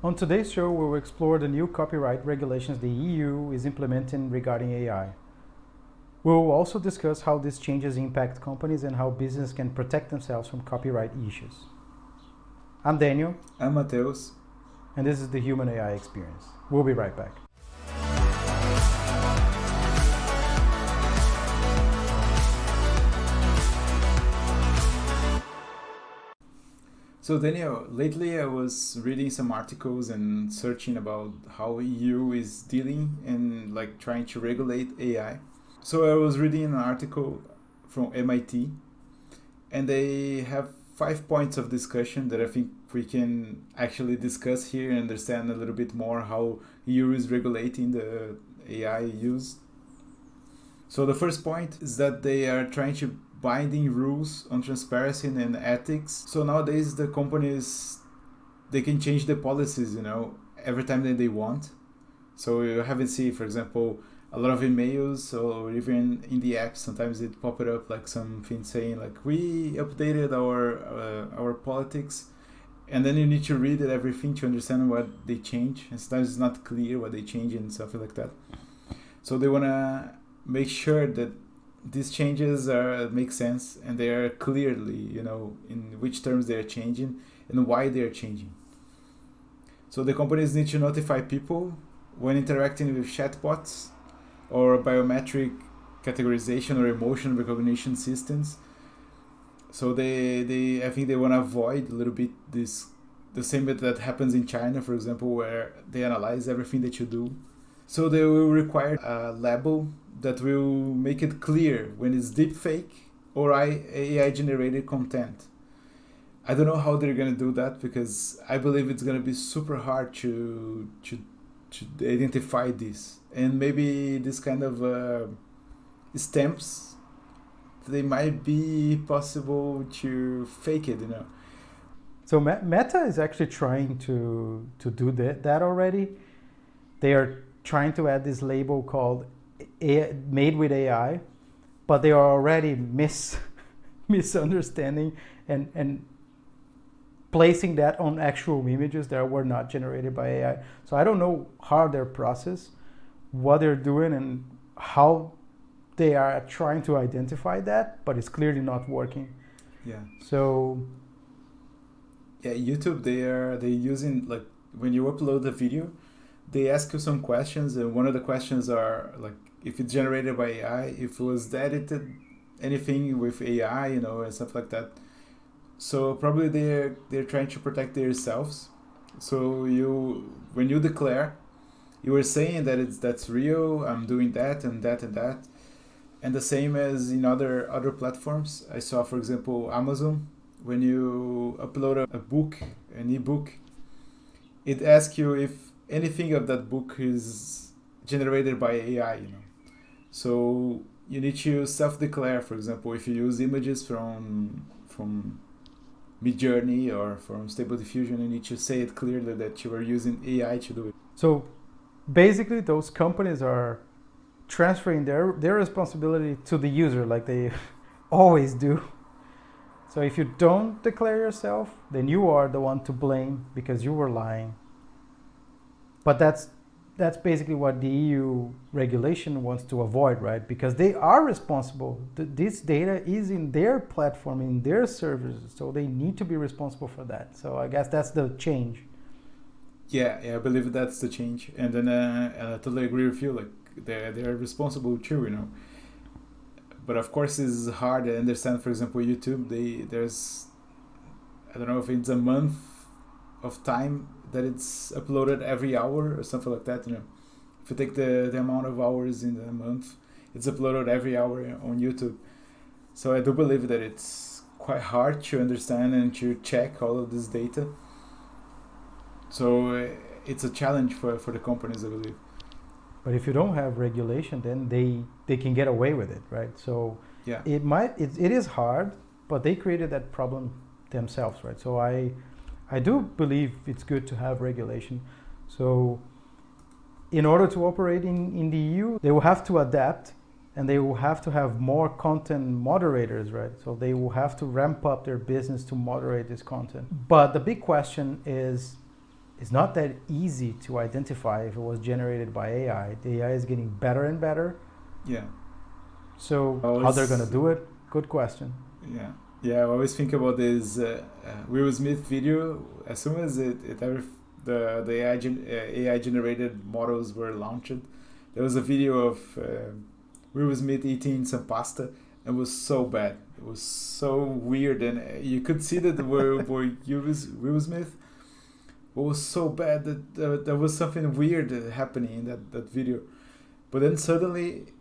On today's show, we will explore the new copyright regulations the EU is implementing regarding AI. We will also discuss how these changes impact companies and how business can protect themselves from copyright issues. I'm Daniel. I'm Mateus. And this is the Human AI Experience. We'll be right back. So Daniel, lately I was reading some articles and searching about how EU is dealing and trying to regulate AI. So I was reading an article from MIT, and they have 5 points of discussion that I think we can actually discuss here and understand a little bit more how EU is regulating the AI use. So the first point is that they are trying to binding rules on transparency and ethics. So nowadays the companies, they can change the policies, every time that they want. So you haven't seen, for example, a lot of emails or even in the app, sometimes it pop it up like something saying we updated our politics, and then you need to read it everything to understand what they change. And sometimes it's not clear what they change and stuff like that. So they wanna make sure that these changes make sense and they are clearly, in which terms they are changing and why they are changing. So the companies need to notify people when interacting with chatbots or biometric categorization or emotion recognition systems. So I think they want to avoid a little bit the same that happens in China, for example, where they analyze everything that you do. So they will require a label that will make it clear when it's deepfake or AI generated content. I don't know how they're going to do that, because I believe it's going to be super hard to identify this. And maybe this kind of stamps, they might be possible to fake it, So Meta is actually trying to do that already. They are trying to add this label called made with AI, but they are already misunderstanding and placing that on actual images that were not generated by AI. So I don't know how their process, what they're doing, and how they are trying to identify that, but it's clearly not working. Yeah. So yeah, YouTube, they're using, when you upload the video, they ask you some questions, and one of the questions are if it's generated by AI, if it was edited, anything with AI, and stuff like that. So probably they're trying to protect themselves. So when you declare, you are saying that that's real. I'm doing that and that and that, and the same as in other platforms. I saw, for example, Amazon. When you upload an ebook, it asks you if anything of that book is generated by AI, So you need to self-declare, for example, if you use images from Midjourney or from Stable Diffusion, you need to say it clearly that you are using AI to do it. So basically those companies are transferring their responsibility to the user, like they always do. So if you don't declare yourself, then you are the one to blame because you were lying. But that's basically what the EU regulation wants to avoid, right? Because they are responsible. This data is in their platform, in their servers, so they need to be responsible for that. So I guess that's the change. Yeah, I believe that's the change. And then I totally agree with you. They're responsible too, But of course, it's hard to understand. For example, YouTube, there's, I don't know if it's a month of time that it's uploaded every hour or something like that. If you take the amount of hours in the month, it's uploaded every hour on YouTube. So I do believe that it's quite hard to understand and to check all of this data. So it's a challenge for the companies, I believe. But if you don't have regulation, then they can get away with it, right? So yeah, it is hard, but they created that problem themselves, right? So I do believe it's good to have regulation. So in order to operate in the EU, they will have to adapt, and they will have to have more content moderators, right? So they will have to ramp up their business to moderate this content. But the big question is, it's not that easy to identify if it was generated by AI. The AI is getting better and better. Yeah. So Always, how they're gonna do it? Good question. Yeah. Yeah, I always think about this Will Smith video. As soon as the AI generated models were launched, there was a video of Will Smith eating some pasta. It was so bad. It was so weird, and you could see that were Will Smith. It was so bad that there was something weird happening in that video. But then suddenly,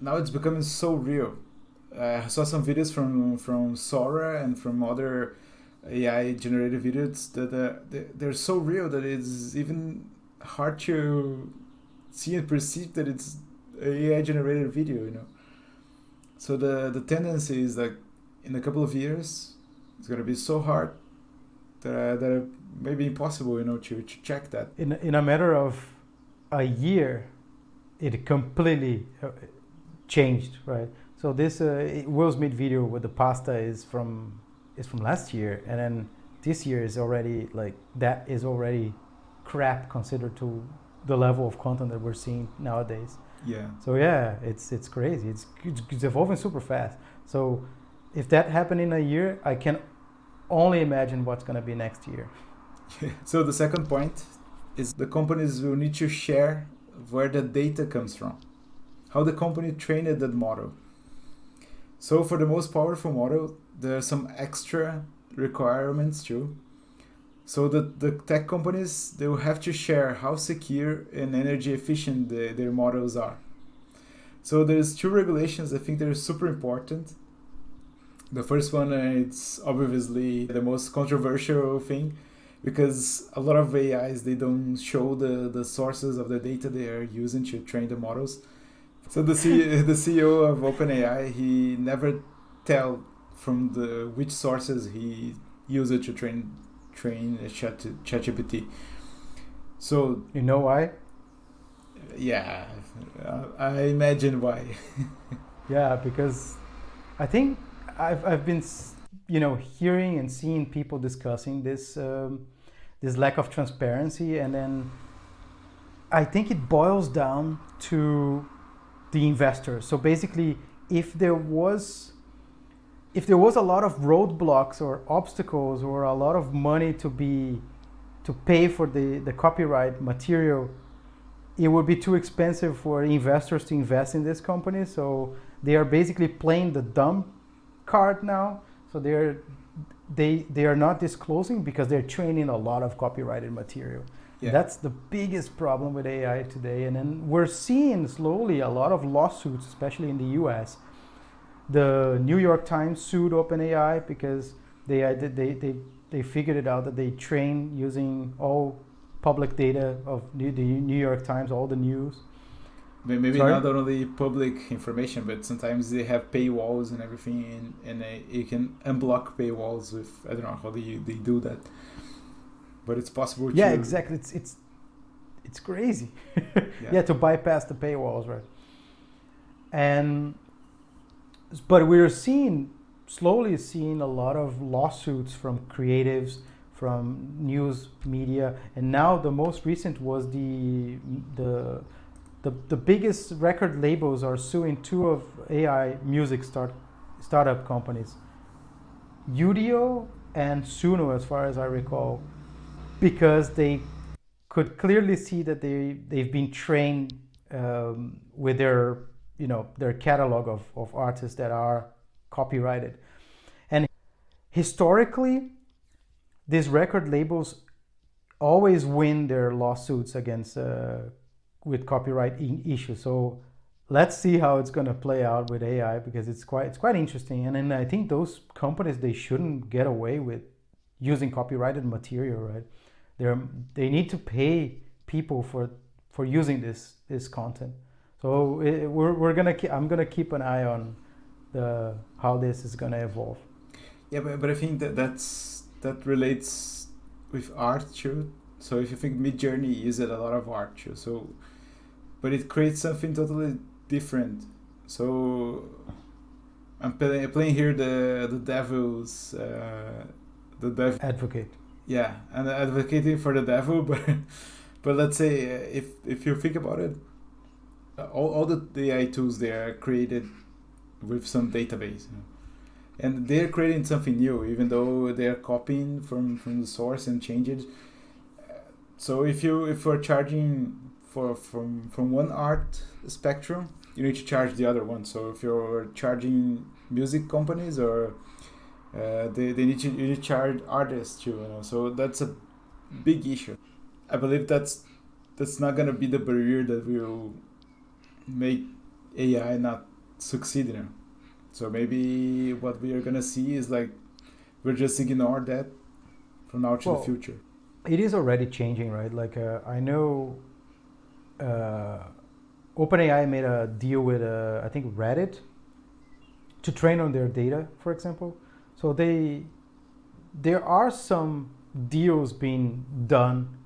now it's becoming so real. I saw some videos from Sora and from other AI generated videos that they're so real that it's even hard to see and perceive that it's AI generated video. So the tendency is like in a couple of years it's gonna be so hard that it may be impossible to check that. In a matter of a year, it completely changed, right? So this Will Smith video with the pasta is from last year, and then this year is already that is already crap considered to the level of content that we're seeing nowadays. Yeah. So yeah, it's crazy. It's evolving super fast. So if that happened in a year, I can only imagine what's gonna be next year. So the second point is the companies will need to share where the data comes from, how the company trained that model. So for the most powerful model, there are some extra requirements too. So the tech companies, they will have to share how secure and energy efficient their models are. So there's two regulations I think that are super important. The first one, it's obviously the most controversial thing, because a lot of AIs, they don't show the sources of the data they are using to train the models. So the CEO of OpenAI, he never tell from which sources he used to train ChatGPT. So you know why? Yeah, I imagine why. Yeah, because I think I've been hearing and seeing people discussing this this lack of transparency, and then I think it boils down to the investors. So basically, if there was a lot of roadblocks or obstacles or a lot of money to pay for the copyright material, it would be too expensive for investors to invest in this company. So they are basically playing the dumb card now. So they are not disclosing because they're training a lot of copyrighted material. Yeah. That's the biggest problem with AI today. And then we're seeing slowly a lot of lawsuits, especially in the US. The New York Times sued OpenAI because they figured it out that they train using all public data of the New York Times, all the news. Maybe not only public information, but sometimes they have paywalls and everything, and you can unblock paywalls with, I don't know how they do that. But it's possible to... Yeah, exactly. It's crazy. Yeah, to bypass the paywalls, right? But we're slowly seeing a lot of lawsuits from creatives, from news media, and now the most recent was the biggest record labels are suing two of AI music startup companies, Udio and Suno, as far as I recall, because they could clearly see that they've been trained with their catalog of artists that are copyrighted. And historically, these record labels always win their lawsuits against with copyright issues. So let's see how it's going to play out with AI, because it's quite interesting. And then I think those companies, they shouldn't get away with using copyrighted material, right? They need to pay people for using this content. So I'm gonna keep an eye on how this is gonna evolve. Yeah, but I think that relates with art too. So if you think Midjourney uses a lot of art too, but it creates something totally different. So I'm playing here the devil's advocate. Yeah, and advocating for the devil, but let's say if you think about it, all the AI tools they are created with some database, you know, and they're creating something new, even though they're copying from the source and change it. So if you're charging from one art spectrum, you need to charge the other one. So if you're charging music companies or they need to you need to charge artists too, you know. So that's a big issue. I believe that's not gonna be the barrier that will make AI not succeed, you know. So maybe what we are gonna see is like we'll just ignore that from now to the Well, future. it is already changing, right? Like I know uh, OpenAI made a deal with I think Reddit to train on their data, for example. So there are some deals being done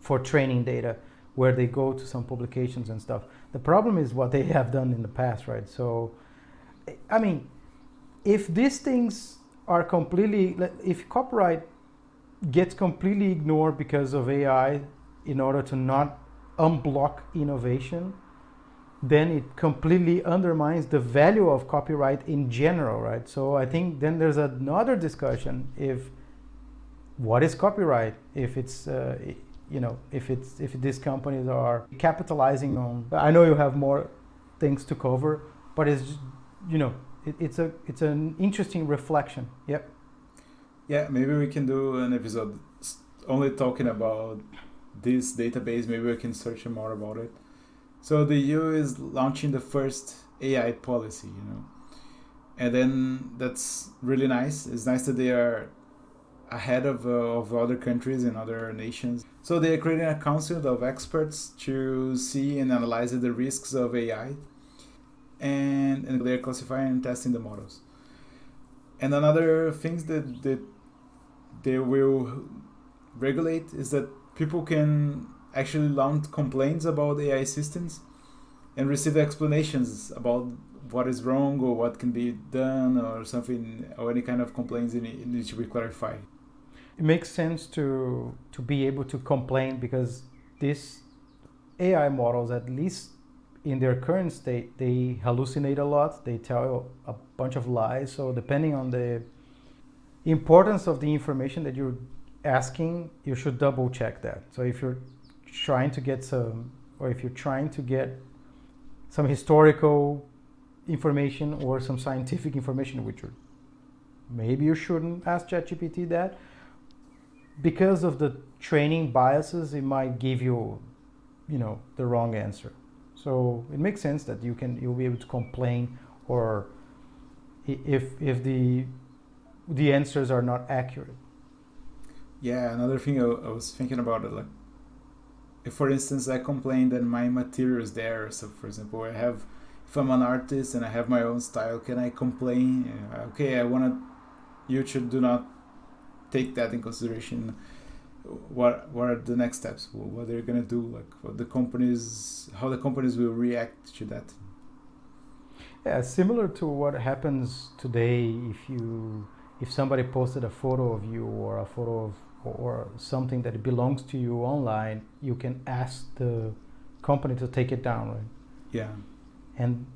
for training data where they go to some publications and stuff. The problem is what they have done in the past, right? So I mean, if these things are completely, if copyright gets completely ignored because of AI in order to not unblock innovation, then it completely undermines the value of copyright in general, right? So I think then there's another discussion if what is copyright, if it's you know, if these companies are capitalizing on. I know you have more things to cover, but it's, you know, it's an interesting reflection. Yep. Yeah, maybe we can do an episode only talking about this database. Maybe we can search more about it. So the EU is launching the first AI policy, you know, and then that's really nice. It's nice that they are ahead of other countries and other nations. So they are creating a council of experts to see and analyze the risks of AI, and they're classifying and testing the models. And another things that they will regulate is that people can actually launch complaints about AI systems and receive explanations about what is wrong or what can be done or something, or any kind of complaints need to be clarified. It makes sense to be able to complain because these AI models, at least in their current state, they hallucinate a lot. They tell a bunch of lies. So depending on the importance of the information that you're asking, you should double check that. So if you're trying to get some, or if you're trying to get some historical information or some scientific information, which maybe you shouldn't ask ChatGPT that, because of the training biases, it might give you, you know, the wrong answer. So it makes sense that you'll be able to complain, or if the answers are not accurate. Yeah, another thing I was thinking about it, like if for instance I complain that my material is there. So for example, if I'm an artist and I have my own style, can I complain? Okay, I want you should do not take that in consideration. What are the next steps? What they're gonna do? Like how the companies will react to that? Yeah, similar to what happens today if somebody posted a photo of you or a photo of or something that belongs to you online, you can ask the company to take it down, right? Yeah. And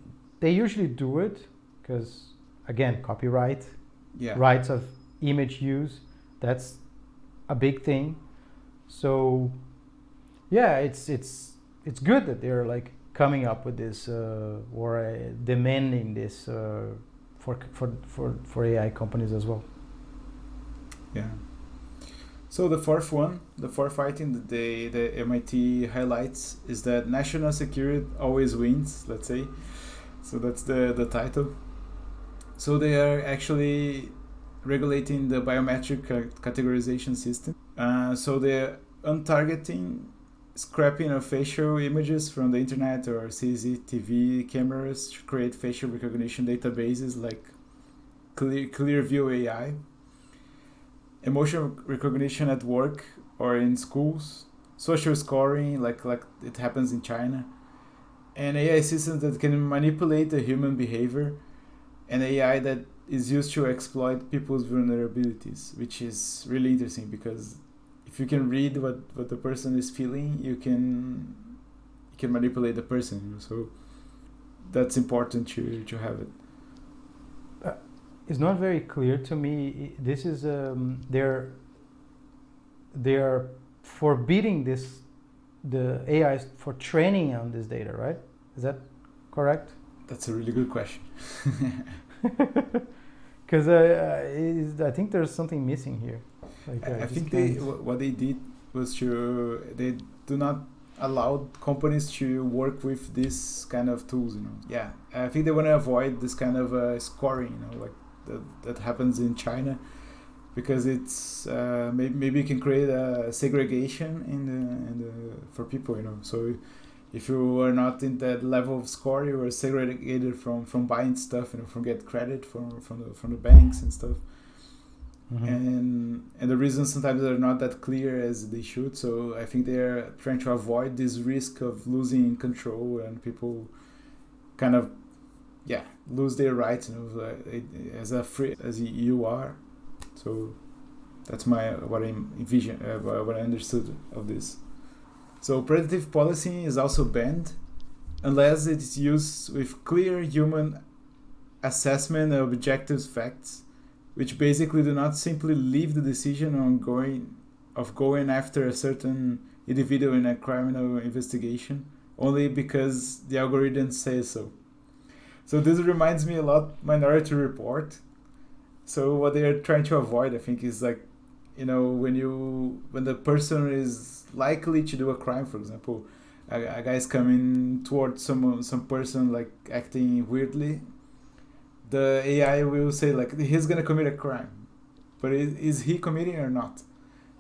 they usually do it because, again, copyright, Yeah. rights of image use, that's a big thing. So yeah, it's good that they're like coming up with this or demanding this for AI companies as well. Yeah. So the fourth item that the MIT highlights is that national security always wins. Let's say, so that's the title. So they are actually regulating the biometric categorization system. So they're untargeting scrapping of facial images from the internet or CCTV cameras to create facial recognition databases like Clearview AI. Emotional recognition at work or in schools, social scoring like it happens in China, and AI systems that can manipulate the human behavior, and AI that is used to exploit people's vulnerabilities, which is really interesting because if you can read what the person is feeling, you can manipulate the person. You know? So that's important to have it. It's not very clear to me. This is they are forbidding the AI for training on this data, right? Is that correct? That's a really good question. Because I think there's something missing here. Like, I think what they did was they do not allow companies to work with this kind of tools. You know, yeah, I think they want to avoid this kind of scoring. You know, like that happens in China, because it's maybe you can create a segregation in the for people. You know, so if you are not in that level of score, you are segregated from buying stuff, you know, from get credit from the banks and stuff. And the reasons sometimes are not that clear as they should. So I think they're trying to avoid this risk of losing control and people kind of lose their rights, you know, as free as you are. So that's what I envision, what I understood of this. So predictive policing is also banned unless it's used with clear human assessment of objective facts, which basically do not simply leave the decision on going after a certain individual in a criminal investigation only because the algorithm says so. So this reminds me a lot Minority Report. So what they are trying to avoid, I think, is like, you know, when the person is likely to do a crime, for example, a guy is coming towards some person like acting weirdly, the AI will say like he's gonna commit a crime, but is he committing or not?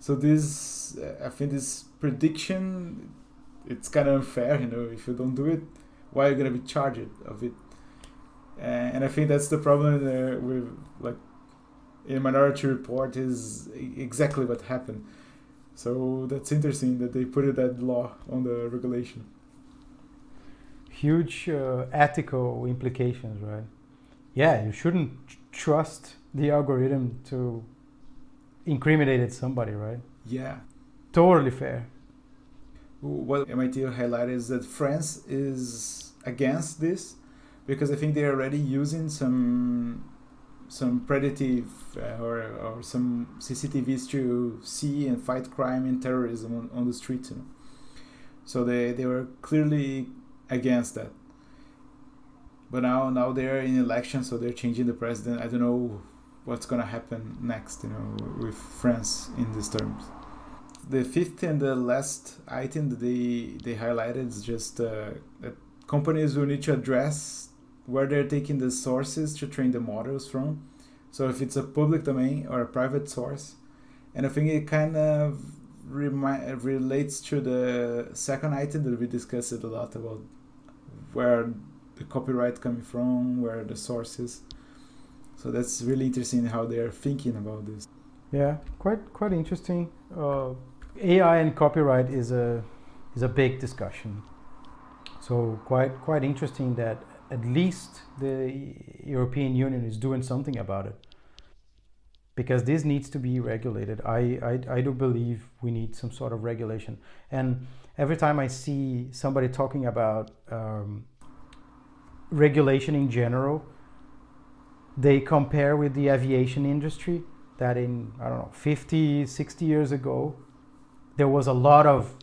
So this, I think, this prediction, it's kind of unfair. You know, if you don't do it, why are you gonna be charged of it? And I think that's the problem with like in Minority Report is exactly what happened. So that's interesting that they put that law on the regulation. Huge ethical implications, right? Yeah, you shouldn't trust the algorithm to incriminate somebody, right? Yeah. Totally fair. What MIT highlighted is that France is against this because I think they're already using some predictive or some CCTVs to see and fight crime and terrorism on the streets. You know? So they were clearly against that. But now they're in election, so they're changing the president. I don't know what's gonna happen next, you know, with France in these terms. The fifth and the last item that they highlighted is just that companies will need to address where they're taking the sources to train the models from. So if it's a public domain or a private source. And I think it kind of relates to the second item that we discussed a lot about where the copyright coming from, where the source is. So that's really interesting how they're thinking about this. Yeah, quite interesting. AI and copyright is a big discussion. So quite interesting that at least the European Union is doing something about it, because this needs to be regulated. I do believe we need some sort of regulation. And every time I see somebody talking about regulation in general, they compare with the aviation industry, that in, I don't know, 50, 60 years ago, there was a lot of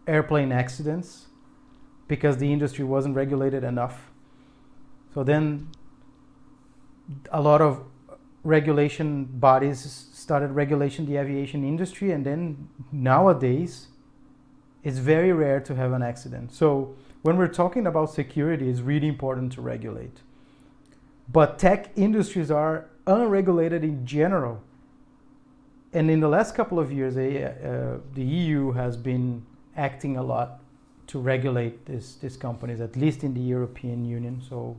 airplane accidents because the industry wasn't regulated enough. So then a lot of regulation bodies started regulating the aviation industry, and then nowadays it's very rare to have an accident. So when we're talking about security, it's really important to regulate. But tech industries are unregulated in general. And in the last couple of years, the EU has been acting a lot to regulate these companies, at least in the European Union. So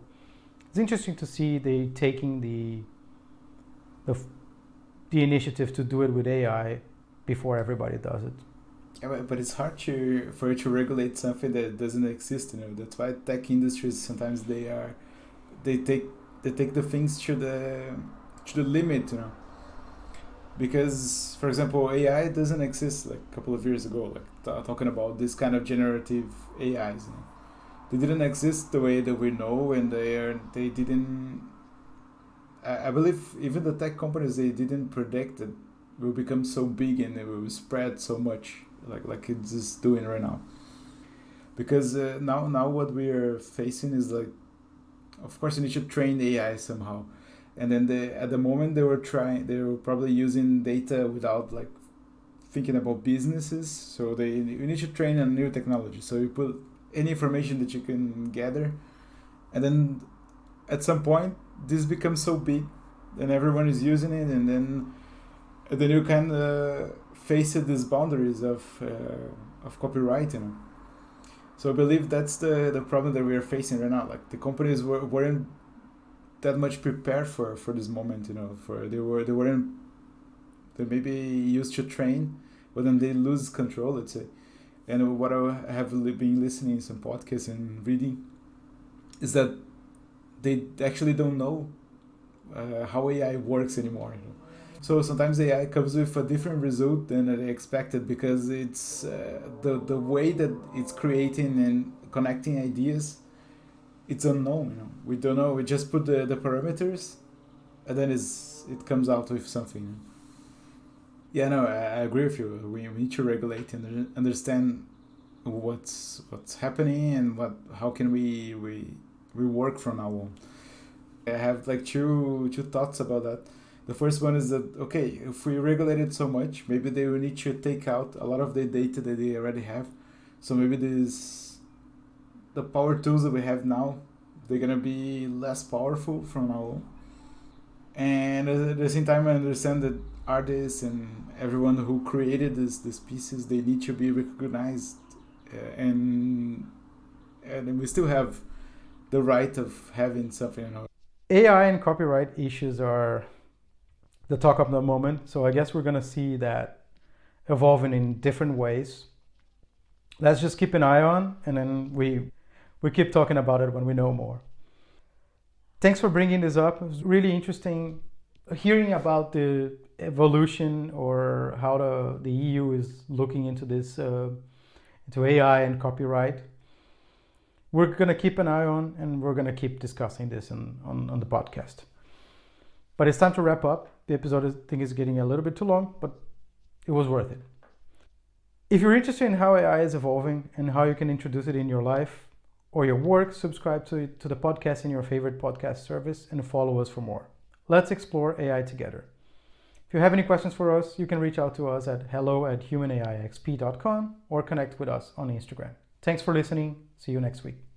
it's interesting to see they taking the initiative to do it with AI before everybody does it. Yeah, but it's hard for you to regulate something that doesn't exist. You know, that's why tech industries sometimes they take the things to the limit. You know, because, for example, AI doesn't exist like a couple of years ago. Like talking about this kind of generative AIs, they didn't exist the way that we know, and they didn't. I believe even the tech companies, they didn't predict that it will become so big and it will spread so much like it's just doing right now. Because now what we are facing is like, of course you need to train AI somehow, and then at the moment they were probably using data without like thinking about businesses. So you need to train a new technology. So you put any information that you can gather, and then at some point this becomes so big and everyone is using it, and then you kind of face these boundaries of copyright, So I believe that's the problem that we are facing right now. Like the companies weren't that much prepared for this moment, For they weren't, they maybe used to train, but then they lose control, let's say. And what I have been listening to some podcasts and reading is that they actually don't know how AI works anymore. So sometimes AI comes with a different result than they expected, because it's the way that it's creating and connecting ideas, it's unknown. We don't know. We just put the parameters, and then it comes out with something. Yeah, no, I agree with you. We need to regulate and understand what's happening, and how can we work from now on. I have like two thoughts about that. The first one is that, okay, if we regulate it so much, maybe they will need to take out a lot of the data that they already have. So maybe the power tools that we have now, they're gonna be less powerful from now on. And at the same time, I understand that artists and everyone who created these pieces, they need to be recognized, and we still have the right of having something. AI and copyright issues are the talk of the moment. So I guess we're going to see that evolving in different ways. Let's just keep an eye on, and then we keep talking about it when we know more. Thanks for bringing this up. It was really interesting hearing about the evolution, or how the EU is looking into this, into AI and copyright. We're going to keep an eye on, and we're going to keep discussing this on the podcast. But it's time to wrap up. The episode, I think, is getting a little bit too long, but it was worth it. If you're interested in how AI is evolving and how you can introduce it in your life or your work, subscribe to the podcast in your favorite podcast service and follow us for more. Let's explore AI together. If you have any questions for us, you can reach out to us at hello@humanAIXP.com or connect with us on Instagram. Thanks for listening. See you next week.